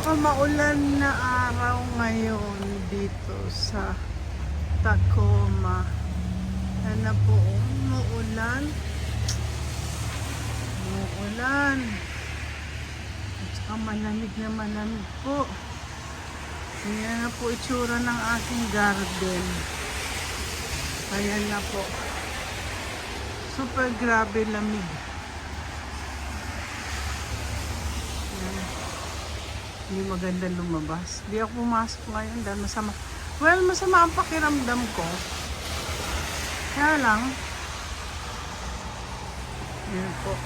Pinakamaulan na araw ngayon dito sa Tacoma. Ano po, umuulan. Umuulan. At saka malamig na malamig po. Yan na po itsura ng aking garden. Ayan na po. Super grabe lamig. Hindi maganda lumabas. Hindi ako pumasok ngayon dahil masama. Well, masama ang pakiramdam ko. Kaya lang, yan po.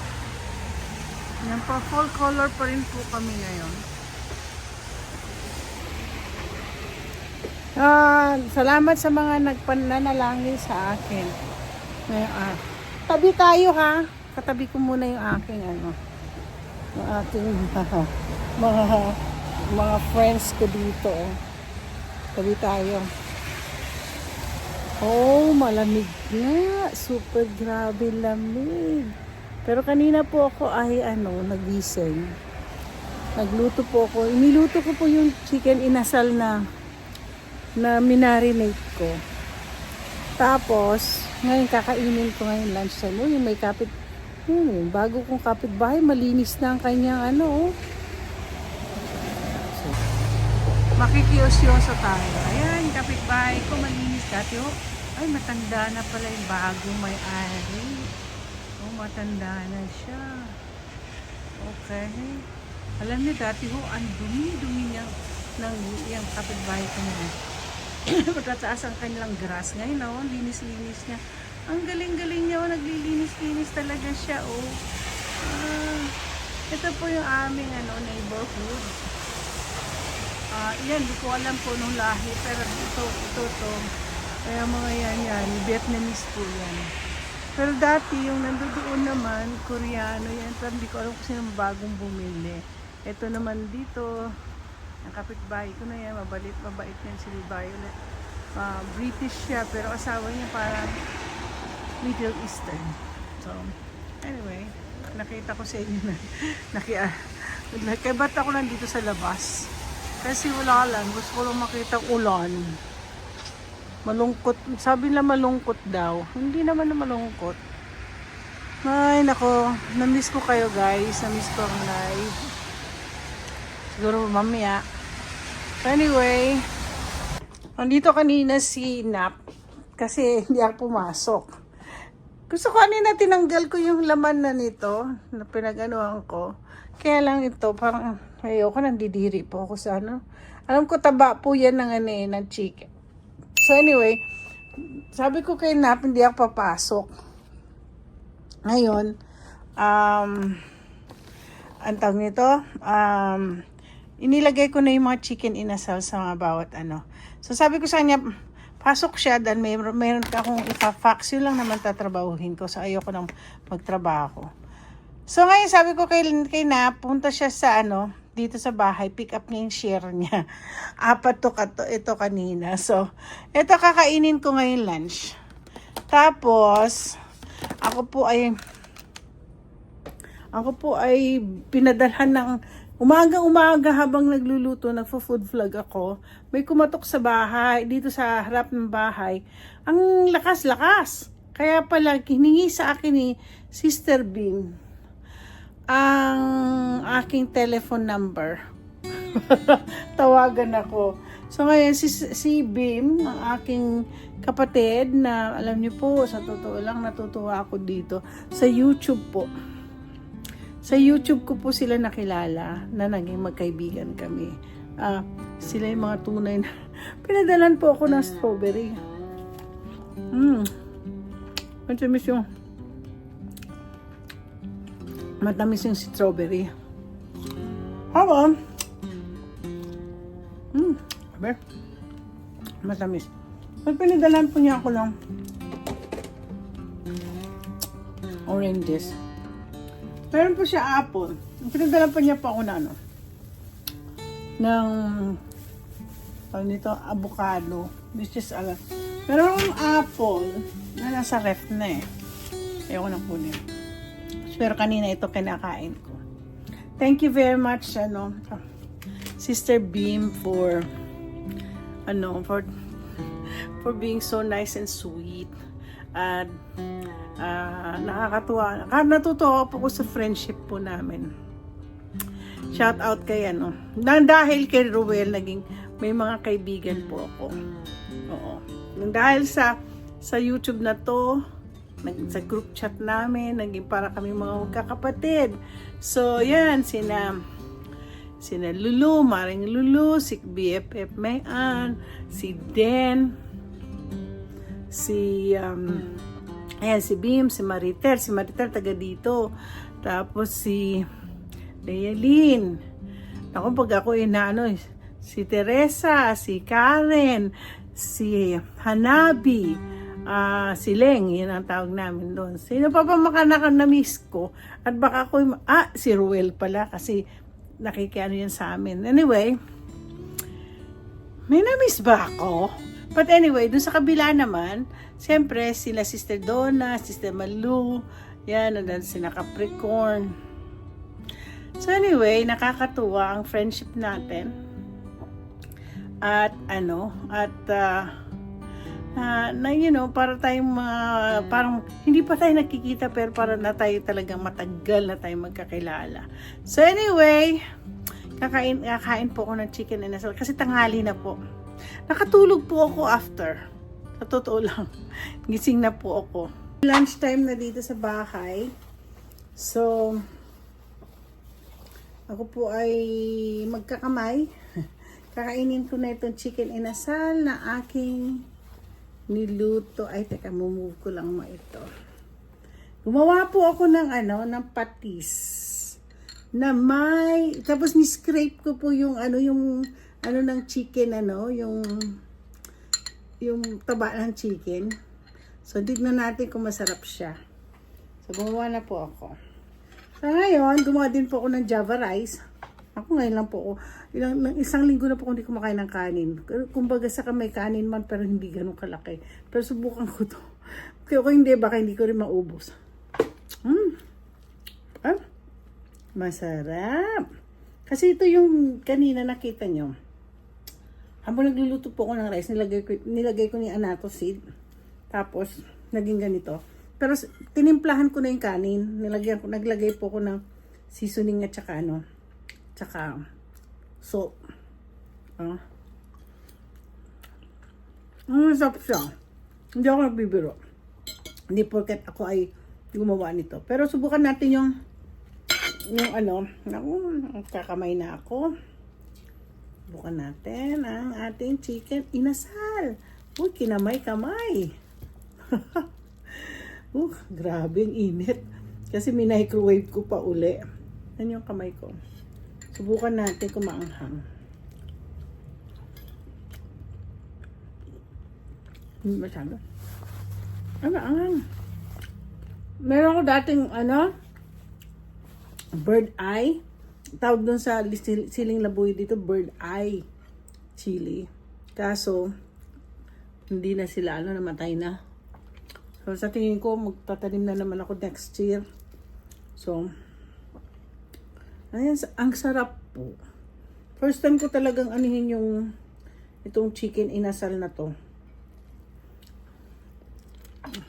Yan po, full color pa rin po kami ngayon. Salamat sa mga nagpananalangin sa akin. Ngayon, tabi tayo ha. Katabi ko muna yung aking yung ating mga friends ko dito. Tabi tayo. Oh, malamig na. Super grabe lamig. Pero kanina po ako ay nagising. Nagluto po ako. Iniluto ko po yung chicken inasal na minarinate ko. Tapos, ngayon kakainin ko ngayon lunchtime. Yung may bago kong kapitbahay, malinis na ang kanyang Makikiyosyoso tayo. Ayan, kapitbahay ko, malinis dati. Ay, matanda na pala yung bagong may-ari. Matanda na siya. Okay. Alam niyo, dati ang dumi-dumi niya yung kapitbahay ko na. Matataas ang kanilang grass. Ngayon, linis-linis niya. Ang galing-galing niya, naglilinis-linis talaga siya, ito po yung aming neighborhood. Yan, di ko alam po nung lahi, pero ito. Kaya mga yan, Vietnamese po yan. Pero dati, yung nandoon naman, Koreano yan, pero hindi ko alam kung sino bagong bumili. Ito naman dito, ang kapitbahay ko na yan, mabait yan si Violet. British siya, pero asawa niya parang Middle Eastern. So, anyway, nakita ko sa inyo na, kaya ba't ako lang dito sa labas? Kasi wala lang, gusto ko lang makita ulan. Malungkot, sabi nila malungkot daw. Hindi naman na malungkot. Ay, nako, na-miss ko kayo guys, na-miss ko ang live. Siguro mamaya. Anyway, andito kanina si Nap kasi hindi ako pumasok. Gusto ko kanina tinanggal ko yung laman na nito na pinag-anuhan ko. Kaya lang ito, parang ayoko, nandidiri po ako sa Alam ko taba po yan ng chicken. So anyway, sabi ko kay Nap, hindi ako papasok. Ngayon, ang tawag nito, inilagay ko na yung mga chicken inasal sa mga bawat So sabi ko sa kanya, pasok siya, dan meron ka akong ipa-fax, yun lang naman tatrabahuhin ko. So ayoko nang magtrabaho. So ngayon sabi ko kay Nap, punta siya sa dito sa bahay, pick up niya yung share niya. 4 ito kanina. So, ito kakainin ko ngayon lunch. Tapos, ako po ay pinadalhan ng umaga habang nagluluto, nagfo-food vlog ako. May kumatok sa bahay, dito sa harap ng bahay. Ang lakas-lakas. Kaya pala, hiningi sa akin ni Sister Bean ang aking telephone number. Tawagan ako. So ngayon si Bim, ang aking kapatid na alam niyo po, sa totoo lang natutuwa ako dito sa YouTube po. Sa YouTube ko po sila nakilala na naging magkaibigan kami. Sila yung mga tunay na pinadalan po ako ng strawberry. Matamis yung strawberry. Habang matamis. Pag pinadalan po niya ako ng oranges. Meron po siya apple. Pinadalan po niya pa ako na ng avocado. Which is meron apple na nasa ref na Ayoko na kunin. Pero kanina ito kinakain ko. Thank you very much Sister Beam for for being so nice and sweet. At nakakatuwa. Natutuwa po ko sa friendship po namin. Shout out kay dahil kay Ruel, may mga kaibigan po ako. Oo. Dahil sa YouTube na to, sa group chat namin, naging para kami mga magkakapatid. So, yan, sina Lulu, Maring Lulu, si BFF Mayan, si Den, si Beam, si Maritel taga dito. Tapos si Lealyn. Ako pag ako si Teresa, si Karen, si Hanabi, si Leng, yun ang tawag namin doon. Sino pa na-miss ko? At baka ako, si Ruel pala kasi nakikiano yan sa amin. Anyway, may na-miss ba ako? But anyway, dun sa kabila naman, siyempre sila Sister Donna, Sister Malu, yan, and then sila Capricorn. So anyway, nakakatuwa ang friendship natin. At para tayong parang hindi pa tayo nakikita pero para na tayo talagang matagal na tayo magkakilala. So anyway, kakain po ako ng chicken inasal kasi tanghali na po. Nakatulog po ako after. Sa totoo lang. Gising na po ako. Lunchtime na dito sa bahay. So, ako po ay magkakamay. Kakainin ko na itong chicken inasal na aking niluto. Ay, teka, move ko lang ito. Gumawa po ako ng patis. Na tapos ni-scrape ko po yung ng chicken, yung taba ng chicken. So, tignan natin kung masarap siya. So, gumawa na po ako. So, ngayon, gumawa din po ako ng Java rice. Ako ngayon lang po ako. Isang linggo na po hindi kumakain ng kanin. Kumbaga sa may kanin man, pero hindi ganun kalaki. Pero subukan ko to. Kaya kung hindi, baka hindi ko rin maubos. Masarap. Kasi ito yung kanina nakita nyo. Habang nagluluto po ako ng rice, nilagay ko ni Anato seed. Tapos, naging ganito. Pero tinimplahan ko na yung kanin. Naglagay po ako ng seasoning at saka salt. Masarap siya. Hindi ako nagbibiro. Hindi porket ako ay gumawa nito. Pero subukan natin yung kakamay na ako. Subukan natin ang ating chicken inasal. Uy, kinamay-kamay. Grabe ang init. Kasi minicrowave ko pa uli. Yan yung kamay ko. Subukan natin kung maanghang. Hindi masyado. Maanghang. Meron ko dating bird eye. Tawag doon sa siling labuyo dito, bird eye chili. Kaso, hindi na sila namatay na. So, sa tingin ko, magtatanim na naman ako next year. So, ayan, ang sarap po. First time ko talagang anihin itong chicken inasal na to.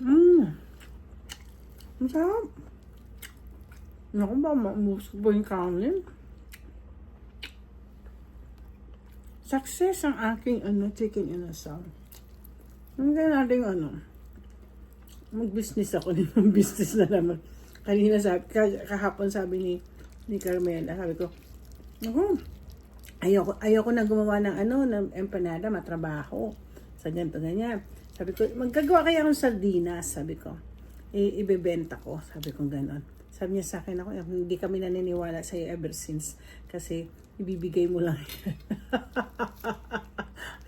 Ang sarap. Naku ba, maubos ko ba yung kanin? Success ang aking chicken inasal. Hindi natin mag-business ako ng business na naman. Kanina kahapon sabi ni Carmela, sabi ko, ayoko na gumawa ng empanada, matrabaho. Sa ganito, ganyan. Sabi ko, magkagawa kaya akong sardinas, sabi ko. Ibebenta ko, sabi ko gano'n. Sabi niya sa akin, hindi kami naniniwala sa'yo ever since. Kasi, ibibigay mo lang.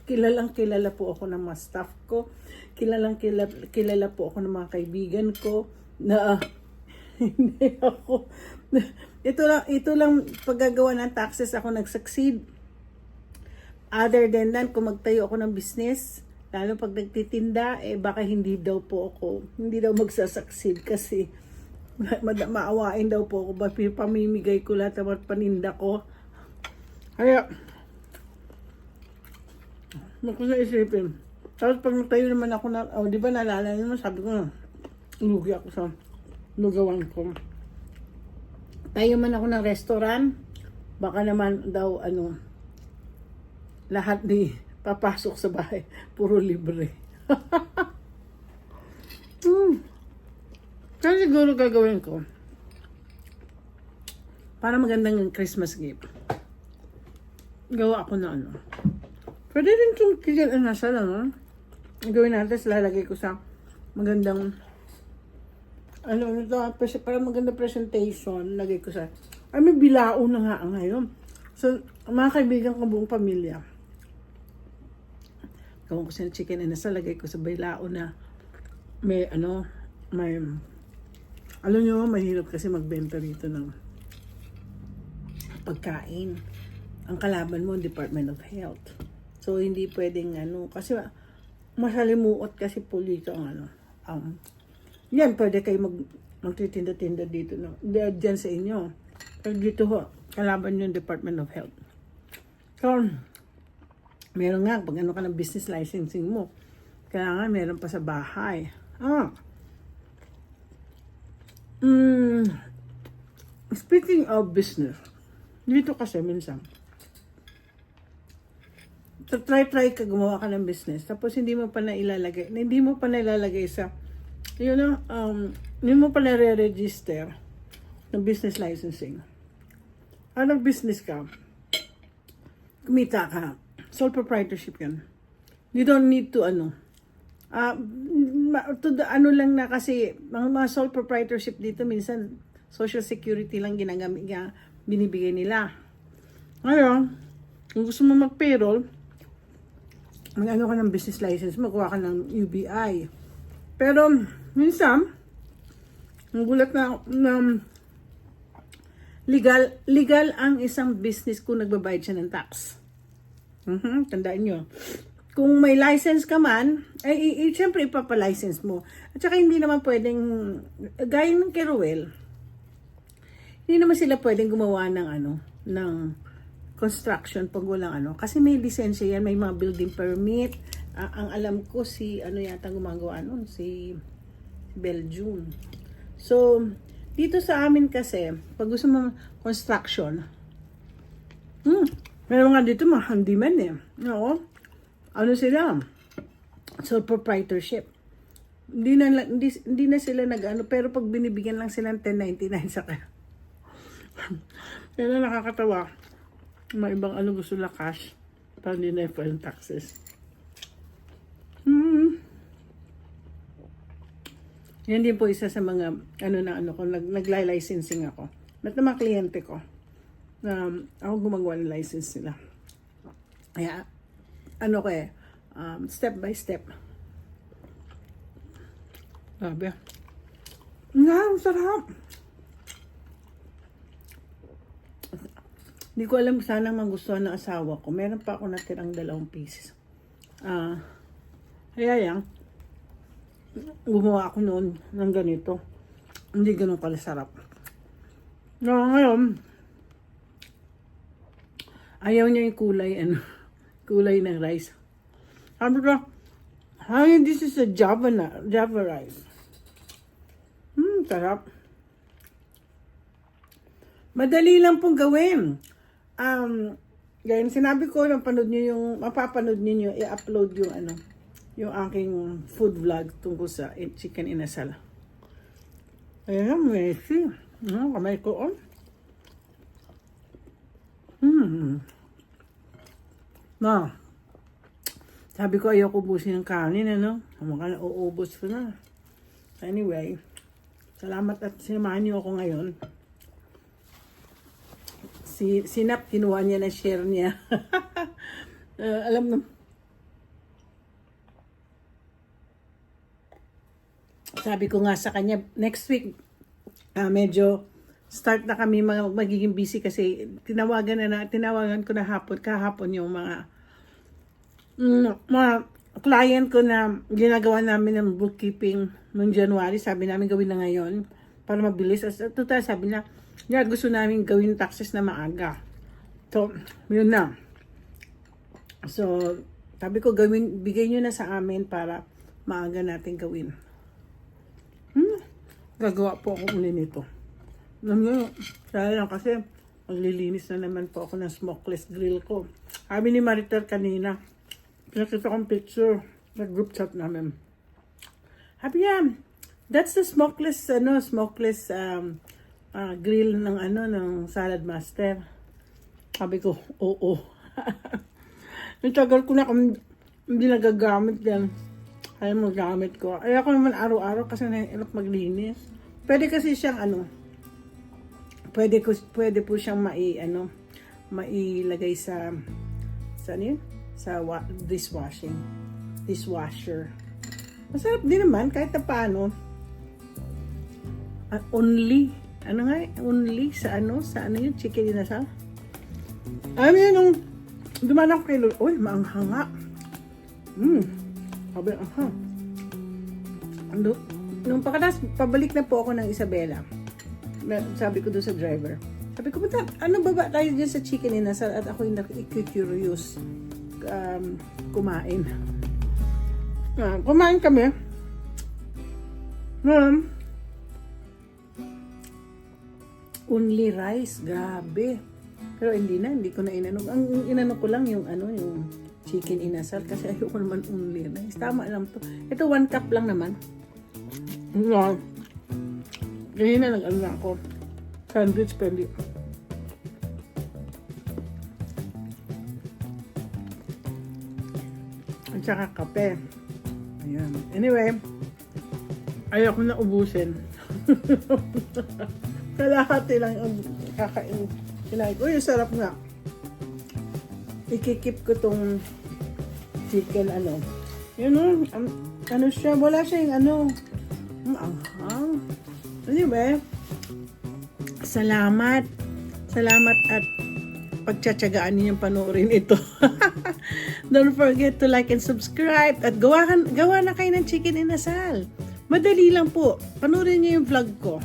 Kilala po ako ng mga staff ko. Kilala po ako ng mga kaibigan ko. Na, hindi ako. Ito lang paggagawa ng taxes ako nag-succeed. Other than that, kung magtayo ako ng business, lalo pag nagtitinda, baka hindi daw magsasucceed kasi maawain daw po ako. Pamimigay ko lahat ng paninda ko. Kaya, Huwag ko na isipin. Tapos pag nagtayo naman ako na, oh, di ba naalala naman, sabi ko na, lugi ako sa lugawan ko. Tayo man ako ng restaurant, baka naman daw, lahat di papasok sa bahay, puro libre. Kaya siguro gagawin ko, para magandang Christmas gift, gawa ako na pwede rin itong chicken inasal, gawin natin, lalagay ko sa magandang, para maganda presentation, lagay ko sa, may bilao na nga ngayon. So, mga kaibigan ko buong pamilya, gawin ko sa chicken inasal, lagay ko sa bilao na, alam nyo, mahirap kasi magbenta dito ng pagkain. Ang kalaban mo, Department of Health. So, hindi pwedeng kasi masalimuot kasi po dito ang yan, pwede kayo magtitinda-tinda dito, dyan sa inyo. Pero dito ho, kalaban yung Department of Health. So, meron nga, pag ka ng business licensing mo, kailangan meron pa sa bahay. Speaking of business, dito kasi minsan, try ka gumawa ka ng business, tapos hindi mo pa nailalagay sa, hindi mo pa nare-register ng business licensing. Nag-business ka, kumita ka, sole proprietorship yan. You don't need to, lang na kasi, mga sole proprietorship dito, minsan, social security lang binibigay nila. Ngayon, kung gusto mo mag-payroll, ka ng business license, magkuha ka ng UBI. Pero, minsan, nagulat na legal ang isang business kung nagbabayad siya ng tax. Tandaan nyo. Kung may license ka man, siyempre ipapalicense mo. At saka hindi naman pwedeng, gaya ng kay Ruel, hindi naman sila pwedeng gumawa ng construction pag walang kasi may lisensya yan, may mga building permit. Ang alam ko yata gumagawa nun, si Belgium. So, dito sa amin kasi, pag gusto mo construction, meron nga dito mga handyman sila? Sole proprietorship. Hindi na sila pero pag binibigyan lang sila ng 1099 sa kaya. Pero nakakatawa. May ibang gusto na cash para hindi na i-file taxes. Yan din po isa sa mga kung nagla-licensing ako. Lahat ng mga kliyente ko ako gumagawa ng license nila. Kaya step by step. Grabe. Ang sarap. Hindi ko alam sana magustuhan ng asawa ko. Meron pa ako natirang 2 pieces. Kaya yan, gumawa ako noon ng ganito. Hindi ganun pala sarap. Ngayon, ayaw niya yung kulay ng rice. Sabi ko, hi, this is a Java rice. Sarap. Madali lang pong gawin. Ganyan, sinabi ko, mapapanood niyo, i-upload yung aking food vlog tungkol sa chicken inasal. Ayan, messy. Kamay ko, sabi ko, ayoko ubusin ng kanin, Mukha na uubos ko na. Anyway, salamat at sinamahan niyo ako ngayon. Si Nap, kinuha niya na share niya. Alam mo, sabi ko nga sa kanya, next week, medyo start na kami magiging busy kasi tinawagan ko na kahapon yung mga client ko na ginagawa namin ng bookkeeping noong January. Sabi namin gawin na ngayon para mabilis. Total, sabi na, gusto namin gawin taxes na maaga. So, yun na. So, Sabi ko, bigay nyo na sa amin para maaga natin gawin. Gagawa po ako uli nito. Alam nyo, kaya lang kasi maglilinis na naman po ako ng smokeless grill ko. Sabi ni Maritar kanina, pinakita kong picture sa group chat namin. Sabi niya, that's the smokeless grill ng Salad Master. Sabi ko, oo. Natagal ko na kung hindi nagagamit yan. Kaya magamit ko. Ay ako naman araw-araw kasi nahihirap maglinis. Pwede kasi siyang pwede po siyang mailagay sa dishwasher. Masarap din naman kahit na paano. Only sa yung chicken inasal. Alam niyo nung dumaan ako kay Lord, maanghang nga. Sabi, nung pagkatas, pabalik na po ako ng Isabela. Sabi ko doon sa driver. Sabi ko, baba tayo dyan sa chicken inasal at ako yung curious kumain. Kumain kami. Only rice, grabe. Pero hindi ko na inano. Ang inano ko lang yung chicken inasal kasi ayoko naman only rice. Tama lang to. Ito 1 cup lang naman. Ganyan na lang ako. Sandwich pendi. At saka kape. Ayan. Anyway, ayoko na ubusin. Kalahati lang yung kakain. Kinain ko. Uy, sarap nga. Ikikip ko tong chicken siya. Wala siya yung anghang. Anyway, salamat at pagtsatsagaan ninyong panoorin ito. Don't forget to like and subscribe at gawa na kayo ng chicken inasal. Madali lang po. Panoorin niyo yung vlog ko.